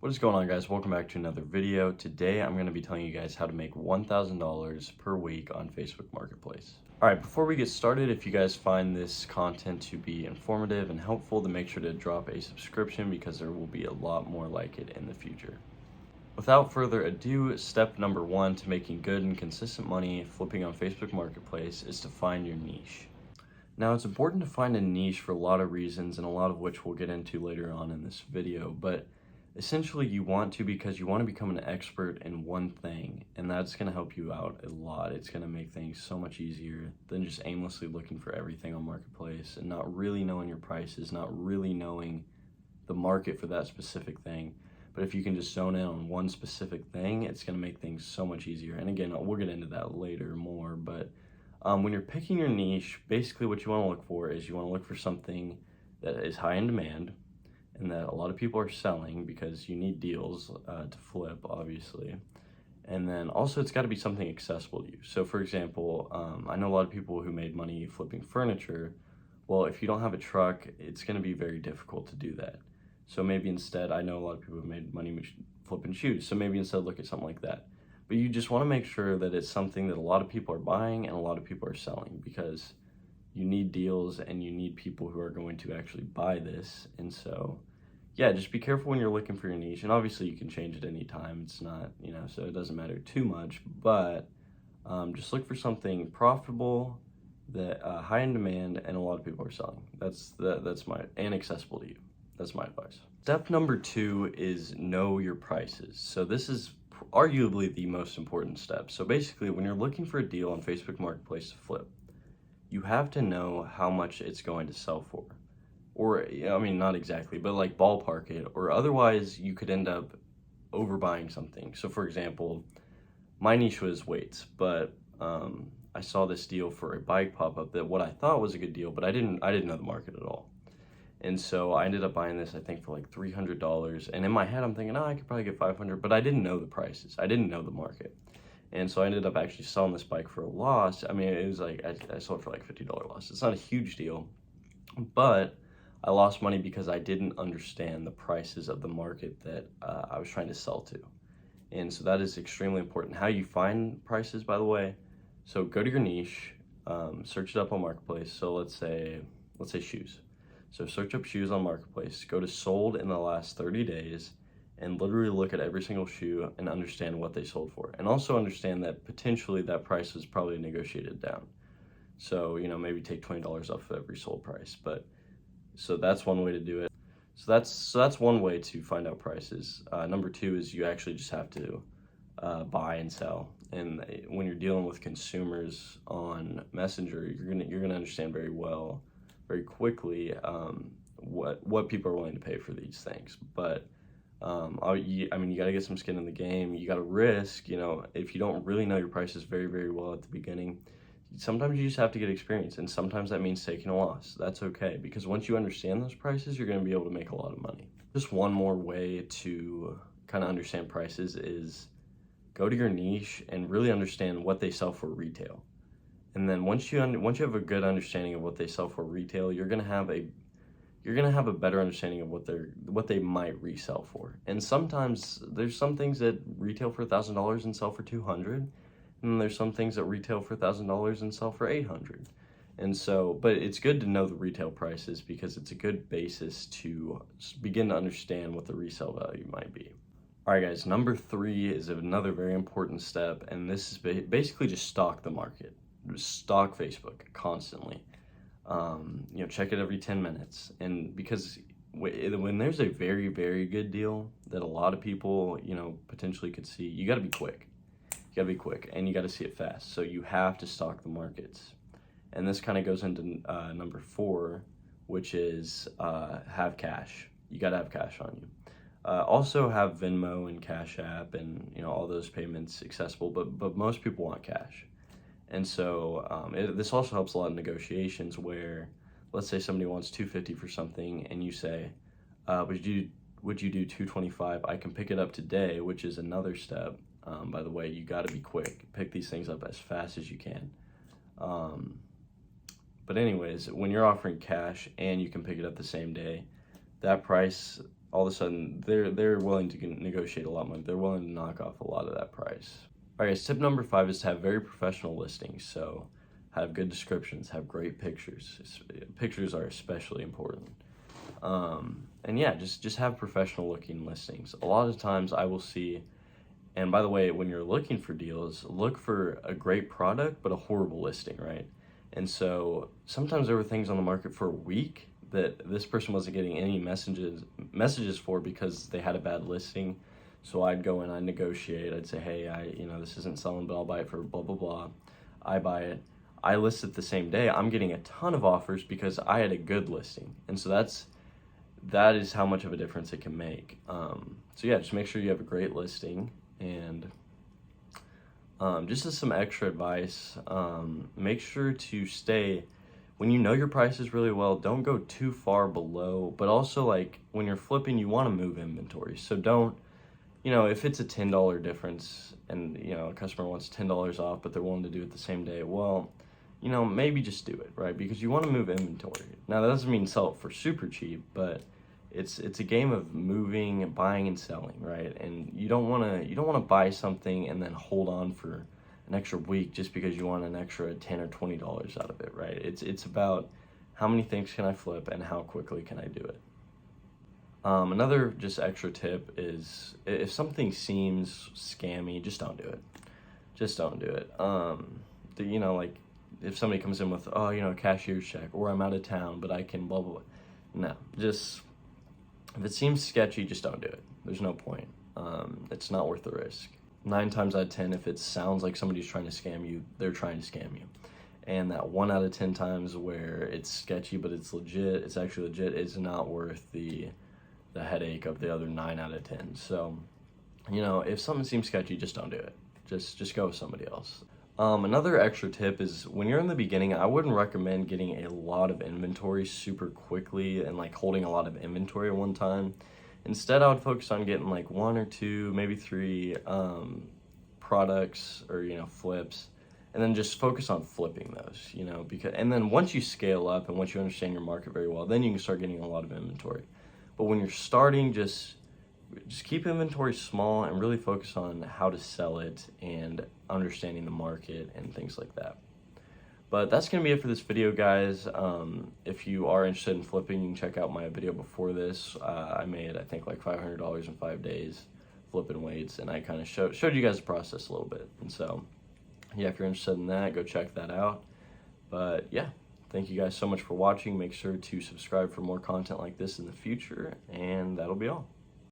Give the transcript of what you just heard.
What is going on, guys? Welcome back to another video. Today I'm going to be telling you guys how to make $1,000 per week on Facebook Marketplace. Alright, before we get started, if you guys find this content to be informative and helpful, then make sure to drop a subscription because there will be a lot more like it in the future. Without further ado, step number one to making good and consistent money flipping on Facebook Marketplace is to find your niche. Now, it's important to find a niche for a lot of reasons, and a lot of which we'll get into later on in this video, but essentially you want to because you want to become an expert in one thing, and that's going to help you out a lot. It's going to make things so much easier than just aimlessly looking for everything on Marketplace and not really knowing your prices, not really knowing the market for that specific thing. But if you can just zone in on one specific thing, it's going to make things so much easier. And again, we'll get into that later more, but when you're picking your niche, basically what you want to look for is you want to look for something that is high in demand and that a lot of people are selling because you need deals to flip, obviously. And then also it's got to be something accessible to you. So for example, I know a lot of people who made money flipping furniture. Well, if you don't have a truck, it's going to be very difficult to do that. So maybe instead, I know a lot of people who made money flipping shoes. So maybe instead look at something like that. But you just want to make sure that it's something that a lot of people are buying and a lot of people are selling, because you need deals and you need people who are going to actually buy this. And so, yeah, just be careful when you're looking for your niche. And obviously you can change it anytime. It's not, so it doesn't matter too much, but just look for something profitable, that high in demand, and a lot of people are selling. And accessible to you. That's my advice. Step number 2 is know your prices. So this is arguably the most important step. So basically, when you're looking for a deal on Facebook Marketplace to flip, you have to know how much it's going to sell for. Or, I mean, not exactly, but like ballpark it, or otherwise you could end up overbuying something. So for example, my niche was weights, but I saw this deal for a bike pop up that what I thought was a good deal, but I didn't know the market at all. And so I ended up buying this, I think, for like $300. And in my head, I'm thinking, I could probably get $500, but I didn't know the prices. I didn't know the market. And so I ended up actually selling this bike for a loss. I mean, it was like, I sold it for like $50 loss. It's not a huge deal, but I lost money because I didn't understand the prices of the market that I was trying to sell to. And so that is extremely important. How you find prices, by the way. So go to your niche, search it up on Marketplace. So let's say shoes. So search up shoes on Marketplace, go to sold in the last 30 days, and literally look at every single shoe and understand what they sold for. And also understand that potentially that price was probably negotiated down. So, maybe take $20 off of every sold price. But so that's one way to do it. So that's one way to find out prices. Number 2 is you actually just have to buy and sell. And when you're dealing with consumers on Messenger, you're gonna understand very quickly what people are willing to pay for these things. But you gotta get some skin in the game. You gotta risk. If you don't really know your prices very, very well at the beginning, sometimes you just have to get experience, and sometimes that means taking a loss. That's okay, because once you understand those prices, you're gonna be able to make a lot of money. Just one more way to kind of understand prices is go to your niche and really understand what they sell for retail. And then once you have a good understanding of what they sell for retail, you're gonna have a better understanding of what they might resell for. And sometimes there's some things that retail for $1,000 and sell for $200, and there's some things that retail for $1,000 and sell for $800. And so, but it's good to know the retail prices because it's a good basis to begin to understand what the resale value might be. All right, guys. Number 3 is another very important step, and this is basically just stalk the market. Stalk Facebook constantly. Check it every 10 minutes. And because when there's a very, very good deal that a lot of people, potentially could see, you got to be quick. You got to be quick, and you got to see it fast. So you have to stalk the markets. And this kind of goes into number 4, which is have cash. You got to have cash on you. Also have Venmo and Cash App and all those payments accessible, but most people want cash. And so this also helps a lot in negotiations where, let's say somebody wants $250 for something, and you say, would you do $225? I can pick it up today, which is another step. By the way, you got to be quick. Pick these things up as fast as you can. But anyways, when you're offering cash and you can pick it up the same day, that price all of a sudden they're willing to negotiate a lot more. They're willing to knock off a lot of that price. All right, guys, tip number 5 is to have very professional listings. So have good descriptions, have great pictures. Pictures are especially important. And yeah, just have professional looking listings. A lot of times I will see, and by the way, when you're looking for deals, look for a great product but a horrible listing, right? And so sometimes there were things on the market for a week that this person wasn't getting any messages for because they had a bad listing. So I'd go in, I'd negotiate, I'd say, hey, this isn't selling, but I'll buy it for blah, blah, blah. I buy it. I list it the same day. I'm getting a ton of offers because I had a good listing. And so that is how much of a difference it can make. So yeah, just make sure you have a great listing. And just as some extra advice, make sure to stay, when you know your prices really well, don't go too far below, but also like when you're flipping, you want to move inventory. So don't, if it's a $10 difference and, a customer wants $10 off, but they're willing to do it the same day, well, maybe just do it, right? Because you want to move inventory. Now, that doesn't mean sell it for super cheap, but it's a game of moving, buying, and selling, right? And you don't want to buy something and then hold on for an extra week just because you want an extra $10 or $20 out of it, right? It's about how many things can I flip and how quickly can I do it. Another just extra tip is if something seems scammy, just don't do it. Just don't do it. Like if somebody comes in with, a cashier's check, or I'm out of town, but I can blah, blah, blah. No, just, if it seems sketchy, just don't do it. There's no point. It's not worth the risk. 9 times out of 10, if it sounds like somebody's trying to scam you, they're trying to scam you. And that 1 out of 10 times where it's sketchy, but it's legit, it's actually legit, is not worth the headache of the other 9 out of 10. So, if something seems sketchy, just don't do it. Just go with somebody else. Another extra tip is when you're in the beginning, I wouldn't recommend getting a lot of inventory super quickly and like holding a lot of inventory at one time. Instead, I would focus on getting like 1 or 2, maybe 3 products or, flips, and then just focus on flipping those, and then once you scale up and once you understand your market very well, then you can start getting a lot of inventory. But when you're starting, just keep inventory small and really focus on how to sell it and understanding the market and things like that. But that's going to be it for this video, guys. If you are interested in flipping, you can check out my video before this. I made, I think, like $500 in 5 days flipping weights, and I kind of showed you guys the process a little bit. And so, yeah, if you're interested in that, go check that out. But yeah, thank you guys so much for watching. Make sure to subscribe for more content like this in the future, and that'll be all.